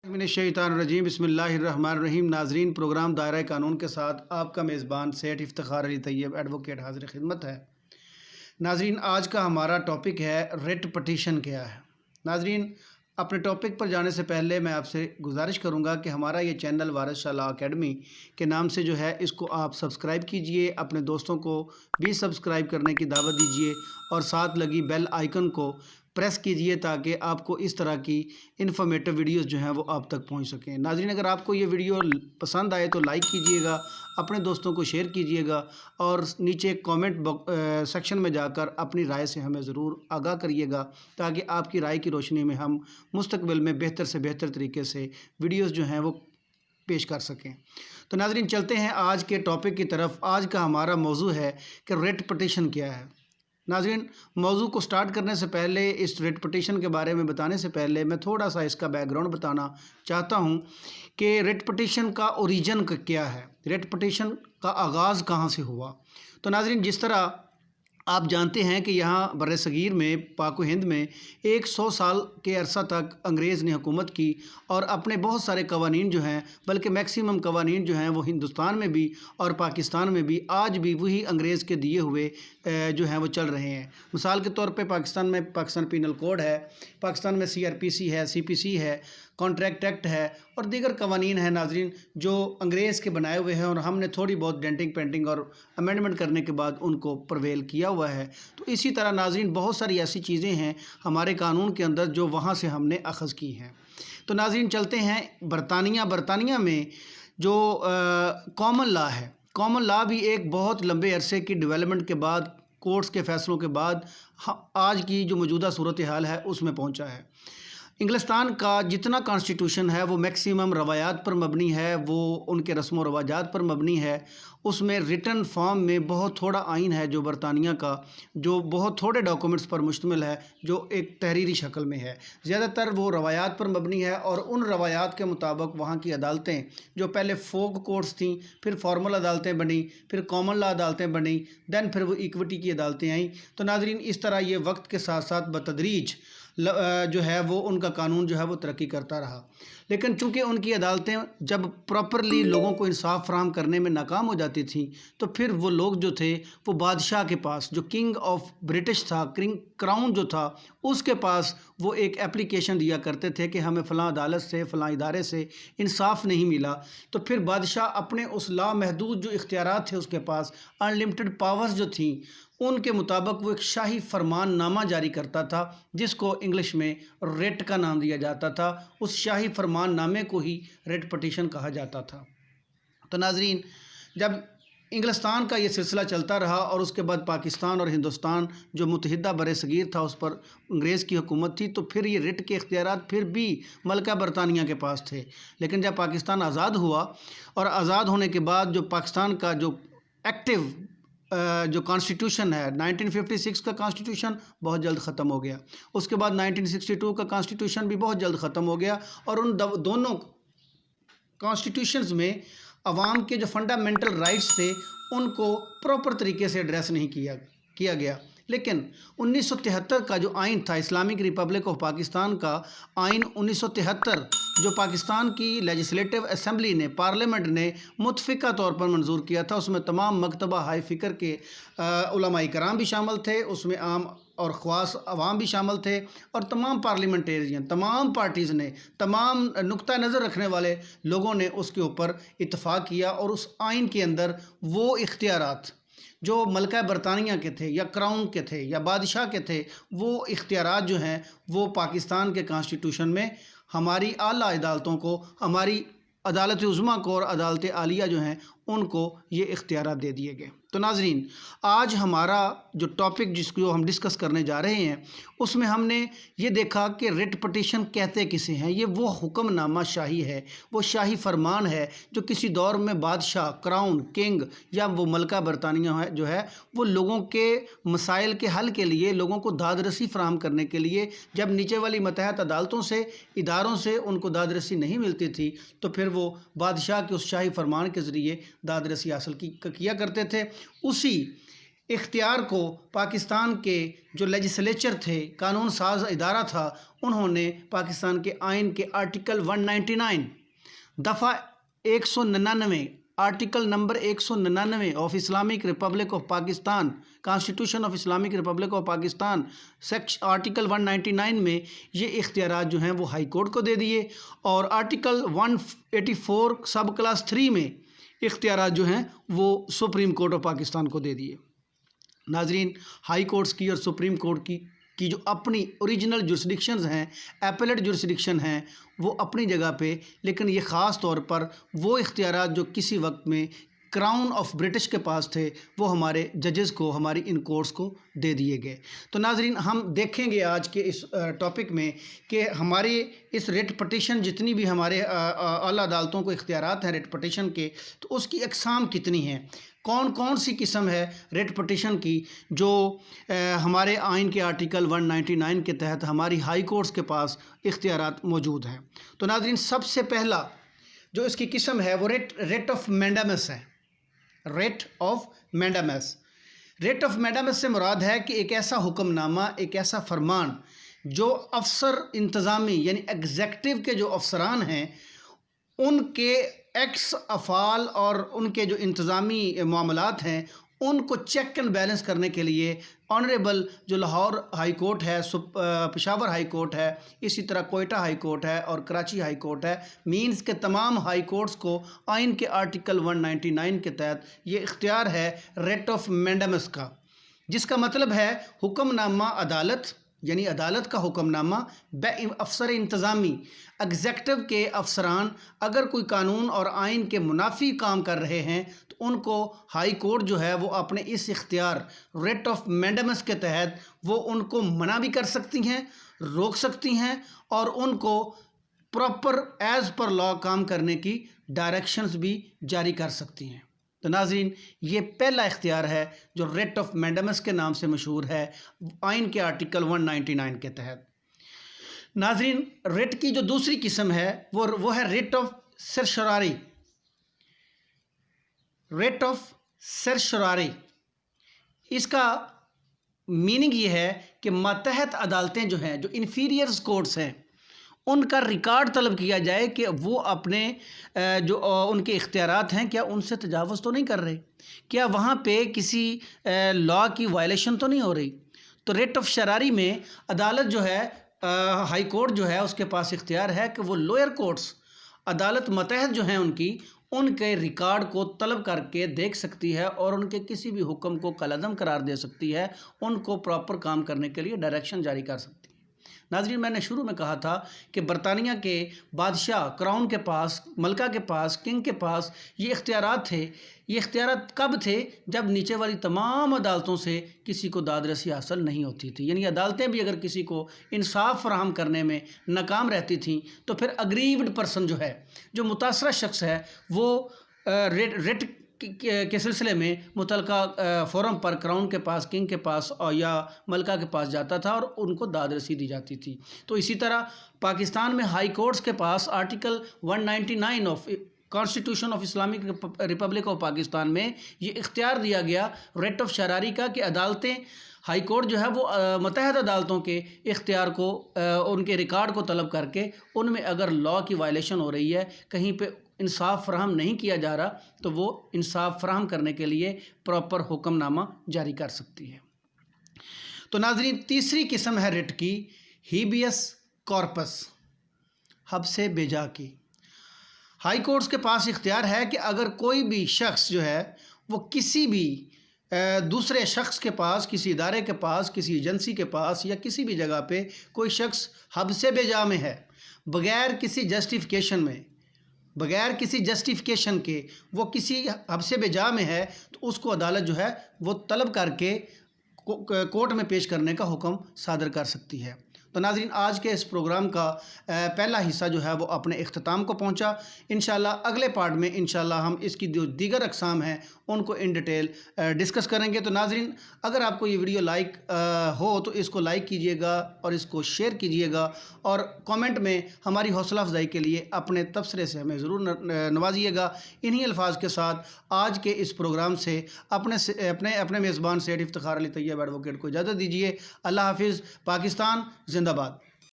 मिनश्शैतानिर्रजीम बिस्मिल्लाहिर्रहमानिर्रहीम। नाजरीन, प्रोग्राम दायरा कानून के साथ आपका मेज़बान सेठ इफ्तिखार अली तैयब एडवोकेट हाज़िर खिदमत है। नाजरीन, आज का हमारा टॉपिक है रिट पटिशन क्या है। नाजरीन, अपने टॉपिक पर जाने से पहले मैं आपसे गुजारिश करूंगा कि हमारा ये चैनल वारिस शाह लॉ अकेडमी के नाम से जो है इसको आप सब्सक्राइब कीजिए, अपने दोस्तों को भी सब्सक्राइब करने की दावत दीजिए और साथ लगी बेल आइकन को प्रेस कीजिए ताकि आपको इस तरह की इन्फॉर्मेटिव वीडियोस जो हैं वो आप तक पहुंच सकें। नाज़रीन, अगर आपको ये वीडियो पसंद आए तो लाइक कीजिएगा, अपने दोस्तों को शेयर कीजिएगा और नीचे कमेंट सेक्शन में जाकर अपनी राय से हमें ज़रूर आगाह करिएगा ताकि आपकी राय की रोशनी में हम मुस्तकबिल में बेहतर से बेहतर तरीके से वीडियोस जो हैं वो पेश कर सकें। तो नाज़रीन, चलते हैं आज के टॉपिक की तरफ। आज का हमारा मौजू है कि रिट पटिशन क्या है। नाज़रीन, मौजू को स्टार्ट करने से पहले, इस रिट पटिशन के बारे में बताने से पहले मैं थोड़ा सा इसका बैकग्राउंड बताना चाहता हूं कि रिट पटिशन का ओरिजिन क्या है, रिट पटिशन का आगाज़ कहां से हुआ। तो नाज़रीन, जिस तरह आप जानते हैं कि यहाँ बर्र-ए-सगीर में, पाक व हिंद में 100 साल के अरसा तक अंग्रेज़ ने हुकूमत की और अपने बहुत सारे कवानीन जो हैं, बल्कि मैक्सिमम कवानीन जो हैं वो हिंदुस्तान में भी और पाकिस्तान में भी आज भी वही अंग्रेज़ के दिए हुए जो हैं वो चल रहे हैं। मिसाल के तौर पे पाकिस्तान में पाकिस्तान पीनल कोड है, पाकिस्तान में CRPC है, CPC है, कॉन्ट्रैक्ट एक्ट है और दीगर कवानीन हैं नाज़रीन जो अंग्रेज़ के बनाए हुए हैं और हमने थोड़ी बहुत डेंटिंग पेंटिंग और अमेंडमेंट करने के बाद उनको प्रवेल किया हुआ है। तो इसी तरह नाज़रीन बहुत सारी ऐसी चीज़ें हैं हमारे कानून के अंदर जो वहाँ से हमने अख़ज़ की हैं। तो नाज़रीन, चलते हैं बरतानिया में जो कॉमन लॉ है, कॉमन लॉ भी एक बहुत लंबे अरसे की डेवलपमेंट के बाद, कोर्ट्स के फ़ैसलों के बाद आज की जो मौजूदा सूरत हाल है उसमें पहुंचा है। इंग्लिस्तान का जितना कॉन्स्टिट्यूशन है वो मैक्सिमम रवायात पर मबनी है, वो उनके रस्म व रवाजात पर मबनी है। उसमें रिटन फॉर्म में बहुत थोड़ा आइन है जो बरतानिया का, जो बहुत थोड़े डॉक्यूमेंट्स पर मुश्तमिल है, जो एक तहरीरी शक्ल में है। ज़्यादातर वो रवायात पर मबनी है और उन रवायात के मुताबिक वहाँ की अदालतें जो पहले फोक कोर्ट्स थीं, फिर फॉर्मल अदालतें बनी, फिर कॉमन लॉ अदालतें बनी, दैन फिर वो इक्विटी की अदालतें आईं। तो नाज़रीन, इस तरह ये वक्त के साथ साथ बतदरीज जो है वो उनका कानून जो है वो तरक्की करता रहा। लेकिन चूंकि उनकी अदालतें जब प्रॉपरली लोगों को इंसाफ फराहम करने में नाकाम हो जाती थीं तो फिर वो लोग जो थे वो बादशाह के पास, जो किंग ऑफ ब्रिटिश था, क्राउन जो था, उसके पास वो एक एप्लीकेशन दिया करते थे कि हमें फ़लाँ अदालत से, फ़लाँ इदारे से इंसाफ नहीं मिला। तो फिर बादशाह अपने उस लामहदूद जो इख्तियारात थे उसके पास, अनलिमिटेड पावर्स जो थीं, उनके मुताबिक वो एक शाही फरमान नामा जारी करता था जिसको इंग्लिश में रिट का नाम दिया जाता था। उस शाही फरमान नामे को ही रिट पटिशन कहा जाता था। तो नाज़रीन, जब इंग्लिस्तान का ये सिलसिला चलता रहा और उसके बाद पाकिस्तान और हिंदुस्तान जो मुत्तहिदा बर्र-ए-सगीर था उस पर अंग्रेज़ की हुकूमत थी, तो फिर ये रिट के इख्तियारात फिर भी मलका बरतानिया के पास थे। लेकिन जब पाकिस्तान आज़ाद हुआ और आज़ाद होने के बाद जो पाकिस्तान का जो एक्टिव जो कॉन्स्टिट्यूशन है, 1956 का कॉन्स्टिट्यूशन बहुत जल्द ख़त्म हो गया। उसके बाद 1962 का कॉन्स्टिट्यूशन भी बहुत जल्द ख़त्म हो गया और उन दोनों कॉन्स्टिट्यूशंस में अवाम के जो फंडामेंटल राइट्स थे उनको प्रॉपर तरीके से एड्रेस नहीं किया गया। लेकिन 1973 का जो आइन था, इस्लामिक रिपब्लिक ऑफ पाकिस्तान का आइन 1973, जो पाकिस्तान की लेजिस्लेटिव असेंबली ने, पार्लियामेंट ने मुतफ़िका तौर पर मंजूर किया था, उसमें तमाम मकतबा हाई फ़िक्र के उलमाए कराम भी शामिल थे, उसमें आम और ख़वास अवाम भी शामिल थे और तमाम पार्लियामेंटेरियन, तमाम पार्टीज़ ने, तमाम नुक्ता नज़र रखने वाले लोगों ने उसके ऊपर इत्तफ़ाक़ किया और उस आइन के अंदर वो इख्तियारात जो मलका बरतानिया के थे या क्राउन के थे या बादशाह के थे, वो इख्तियारात जो हैं वो पाकिस्तान के कॉन्स्टिट्यूशन में हमारी आला अदालतों को, हमारी अदालत उज़्मा को और अदालत आलिया जो हैं उनको ये इख्तियारात दे दिए गए। तो नाज़रीन, आज हमारा जो टॉपिक जिसको हम डिस्कस करने जा रहे हैं उसमें हमने ये देखा कि रिट पटिशन कहते किसे हैं। ये वो हुक्मनामा शाही है, वो शाही फरमान है जो किसी दौर में बादशाह, क्राउन, किंग या वो मलका बरतानिया है जो है वो लोगों के मसाइल के हल के लिए, लोगों को दादरसी फराहम करने के लिए, जब नीचे वाली मतहत अदालतों से, इदारों से उनको दादरसी नहीं मिलती थी तो फिर वो बादशाह के उस शाही फरमान के ज़रिए दादरसी हासिल किया करते थे। उसी اختیار کو پاکستان کے جو لیجسلیچر تھے، قانون ساز ادارہ تھا، انہوں نے پاکستان کے آئین کے آرٹیکل 199 دفعہ 199 article number 199 of Islamic republic of Pakistan, constitution of Islamic republic of Pakistan article 199 میں یہ اختیارات جو ہیں وہ ہائی کورٹ کو دے دیے، اور آرٹیکل 184 سب کلاس 3 میں اختیارات جو ہیں وہ سپریم کورٹ آف پاکستان کو دے دیے۔ ناظرین، ہائی کورٹس کی اور سپریم کورٹ کی جو اپنی اوریجنل جورسڈکشنز ہیں، ایپلیٹ جورسڈکشن ہیں، وہ اپنی جگہ پہ، لیکن یہ خاص طور پر وہ اختیارات جو کسی وقت میں کراؤن آف برٹش کے پاس تھے، وہ ہمارے ججز کو، ہماری ان کورٹس کو دے دیے گئے۔ تو ناظرین، ہم دیکھیں گے آج کے اس ٹاپک میں کہ ہمارے اس ریٹ پٹیشن، جتنی بھی ہمارے اعلیٰ عدالتوں کو اختیارات ہیں ریٹ پٹیشن کے، تو اس کی اقسام کتنی ہیں، کون کون سی قسم ہے ریٹ پٹیشن کی جو ہمارے آئین کے آرٹیکل 199 کے تحت ہماری ہائی کورٹس کے پاس اختیارات موجود ہیں۔ تو ناظرین، سب سے پہلا جو اس کی قسم ہے وہ ریٹ آف مینڈامس ہے۔ ریٹ آف مینڈامس، ریٹ آف مینڈامس سے مراد ہے کہ ایک ایسا حکم نامہ، ایک ایسا فرمان جو افسر انتظامی یعنی ایگزیکٹو کے جو افسران ہیں، ان کے ایکٹس، افعال اور ان کے جو انتظامی معاملات ہیں، ان کو چیک اینڈ بیلنس کرنے کے لیے آنریبل جو لاہور ہائی کورٹ ہے، پشاور ہائی کورٹ ہے، اسی طرح کوئٹہ ہائی کورٹ ہے اور کراچی ہائی کورٹ ہے، مینز کے تمام ہائی کورٹس کو آئین کے آرٹیکل 199 کے تحت یہ اختیار ہے ریٹ آف مینڈامس کا، جس کا مطلب ہے حکم نامہ عدالت، یعنی عدالت کا حکم نامہ بے افسر انتظامی، ایگزیکٹو کے افسران اگر کوئی قانون اور آئین کے منافی کام کر رہے ہیں تو ان کو ہائی کورٹ جو ہے وہ اپنے اس اختیار ریٹ آف مینڈامس کے تحت وہ ان کو منع بھی کر سکتی ہیں، روک سکتی ہیں، اور ان کو پراپر ایز پر لا کام کرنے کی ڈائریکشنز بھی جاری کر سکتی ہیں۔ تو ناظرین، یہ پہلا اختیار ہے جو ریٹ آف مینڈامس کے نام سے مشہور ہے آئین کے آرٹیکل 199 کے تحت۔ ناظرین، ریٹ کی جو دوسری قسم ہے وہ ہے ریٹ آف سرشراری۔ ریٹ آف سرشراری، اس کا میننگ یہ ہے کہ ماتحت عدالتیں جو ہیں، جو انفیریئرز کورٹس ہیں، ان کا ریکارڈ طلب کیا جائے کہ وہ اپنے جو ان کے اختیارات ہیں، کیا ان سے تجاوز تو نہیں کر رہے، کیا وہاں پہ کسی لا کی وائلیشن تو نہیں ہو رہی۔ تو ریٹ آف شراری میں عدالت جو ہے، ہائی کورٹ جو ہے، اس کے پاس اختیار ہے کہ وہ لوئر کورٹس، عدالت ماتحت جو ہیں ان کے ریکارڈ کو طلب کر کے دیکھ سکتی ہے اور ان کے کسی بھی حکم کو کالعدم قرار دے سکتی ہے، ان کو پراپر کام کرنے کے لیے ڈائریکشن جاری کر سکتی ہے۔ ناظرین، میں نے شروع میں کہا تھا کہ برطانیہ کے بادشاہ، کراؤن کے پاس، ملکہ کے پاس، کنگ کے پاس یہ اختیارات تھے۔ یہ اختیارات کب تھے؟ جب نیچے والی تمام عدالتوں سے کسی کو داد رسی حاصل نہیں ہوتی تھی، یعنی عدالتیں بھی اگر کسی کو انصاف فراہم کرنے میں ناکام رہتی تھیں تو پھر اگریوڈ پرسن جو ہے، جو متاثرہ شخص ہے، وہ ریٹ کے سلسلے میں متعلقہ فورم پر کراؤن کے پاس، کنگ کے پاس یا ملکہ کے پاس جاتا تھا اور ان کو داد رسی دی جاتی تھی۔ تو اسی طرح پاکستان میں ہائی کورٹس کے پاس article 199 of constitution of Islamic republic of Pakistan میں یہ اختیار دیا گیا ریٹ آف شراری کا کہ عدالتیں، ہائی کورٹ جو ہے وہ متحد عدالتوں کے اختیار کو، ان کے ریکارڈ کو طلب کر کے ان میں اگر لا کی وائلیشن ہو رہی ہے، کہیں پہ انصاف فراہم نہیں کیا جا رہا، تو وہ انصاف فراہم کرنے کے لیے پراپر حکم نامہ جاری کر سکتی ہے۔ تو ناظرین، تیسری قسم ہے ریٹ کی ہیبیس کارپس، حبس بیجا کی۔ ہائی کورٹس کے پاس اختیار ہے کہ اگر کوئی بھی شخص جو ہے وہ کسی بھی دوسرے شخص کے پاس، کسی ادارے کے پاس، کسی ایجنسی کے پاس یا کسی بھی جگہ پہ کوئی شخص حبس بیجا میں ہے، بغیر کسی جسٹیفیکیشن میں، بغیر کسی جسٹیفیکیشن کے وہ کسی حبس بیجا میں ہے، تو اس کو عدالت جو ہے وہ طلب کر کے کورٹ میں پیش کرنے کا حکم صادر کر سکتی ہے۔ تو تو ناظرین آج کے اس پروگرام کا پہلا حصہ جو ہے وہ اپنے اختتام کو پہنچا. انشاءاللہ اگلے پارٹ میں انشاءاللہ ہم اس کی جو دیگر اقسام ہیں ان کو ان ڈیٹیل ڈسکس کریں گے. تو ناظرین اگر آپ کو یہ ویڈیو لائک ہو تو اس کو لائک کیجئے گا اور اس کو شیئر کیجئے گا, اور کامنٹ میں ہماری حوصلہ افزائی کے لیے اپنے تبصرے سے ہمیں ضرور نوازیے گا. انہی الفاظ کے ساتھ آج کے اس پروگرام سے اپنے میزبان سیٹھ افتخار علی طیب ایڈوکیٹ کو اجازت دیجیے. اللہ حافظ. پاکستان زندہ باد.